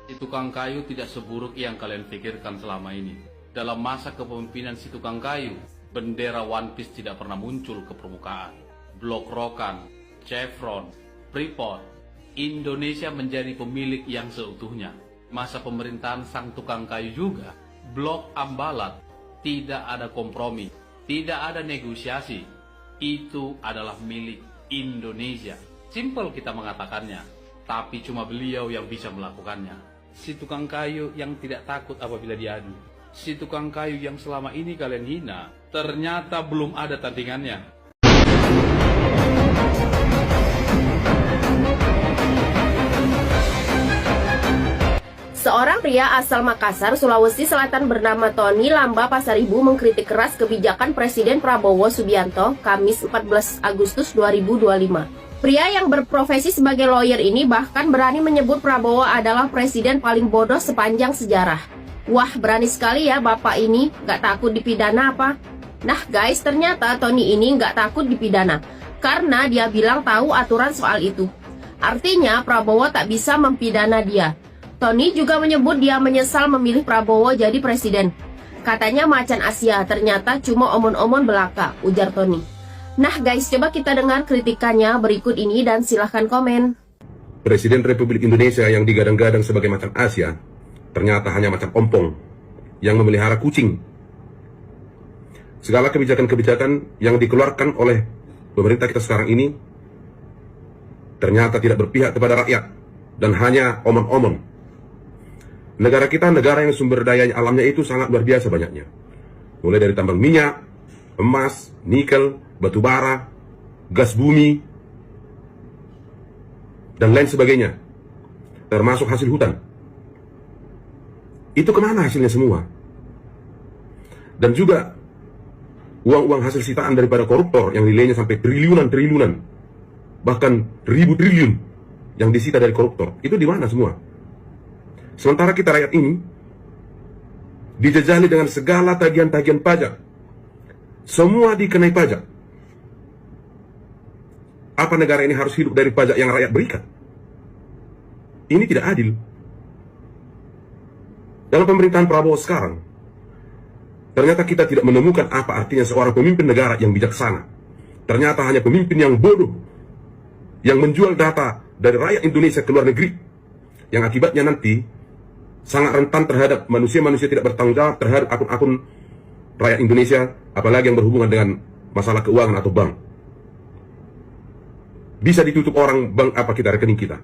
Si tukang kayu tidak seburuk yang kalian pikirkan selama ini. Dalam masa kepemimpinan si tukang kayu, bendera One Piece tidak pernah muncul ke permukaan. Blok Rokan, Chevron, Freeport, Indonesia menjadi pemilik yang seutuhnya. Masa pemerintahan sang tukang kayu juga, Blok Ambalat, tidak ada kompromi, tidak ada negosiasi. Itu adalah milik Indonesia. Simpel kita mengatakannya, tapi cuma beliau yang bisa melakukannya. Si tukang kayu yang tidak takut apabila diadu. Si tukang kayu yang selama ini kalian hina, ternyata belum ada tandingannya. Seorang pria asal Makassar, Sulawesi Selatan bernama Tony Lamba Pasaribu mengkritik keras kebijakan Presiden Prabowo Subianto Kamis 14 Agustus 2025. Pria yang berprofesi sebagai lawyer ini bahkan berani menyebut Prabowo adalah presiden paling bodoh sepanjang sejarah. Wah, berani sekali ya bapak ini, nggak takut dipidana apa? Nah guys, ternyata Tony ini nggak takut dipidana, karena dia bilang tahu aturan soal itu. Artinya Prabowo tak bisa mempidana dia. Tony juga menyebut dia menyesal memilih Prabowo jadi presiden. Katanya macan Asia, ternyata cuma omon-omon belaka, ujar Tony. Nah guys, coba kita dengar kritikannya berikut ini dan silahkan komen. Presiden Republik Indonesia yang digadang-gadang sebagai macan Asia, ternyata hanya macan ompong yang memelihara kucing. Segala kebijakan-kebijakan yang dikeluarkan oleh pemerintah kita sekarang ini ternyata tidak berpihak kepada rakyat dan hanya omon-omon. Negara kita negara yang sumber daya alamnya itu sangat luar biasa banyaknya. Mulai dari tambang minyak, emas, nikel, batu bara, gas bumi, dan lain sebagainya, termasuk hasil hutan. Itu kemana hasilnya semua? Dan juga uang-uang hasil sitaan daripada koruptor yang nilainya sampai triliunan-triliunan, bahkan ribu triliun yang disita dari koruptor, itu di mana semua? Sementara kita rakyat ini dijajali dengan segala tagihan-tagihan pajak, semua dikenai pajak. Apa negara ini harus hidup dari pajak yang rakyat berikan? Ini tidak adil. Dalam pemerintahan Prabowo sekarang, ternyata kita tidak menemukan apa artinya seorang pemimpin negara yang bijaksana. Ternyata hanya pemimpin yang bodoh, yang menjual data dari rakyat Indonesia ke luar negeri, yang akibatnya nanti sangat rentan terhadap manusia-manusia tidak bertanggung jawab terhadap akun-akun rakyat Indonesia, apalagi yang berhubungan dengan masalah keuangan atau bank. Bisa ditutup orang bank apa kita rekening kita.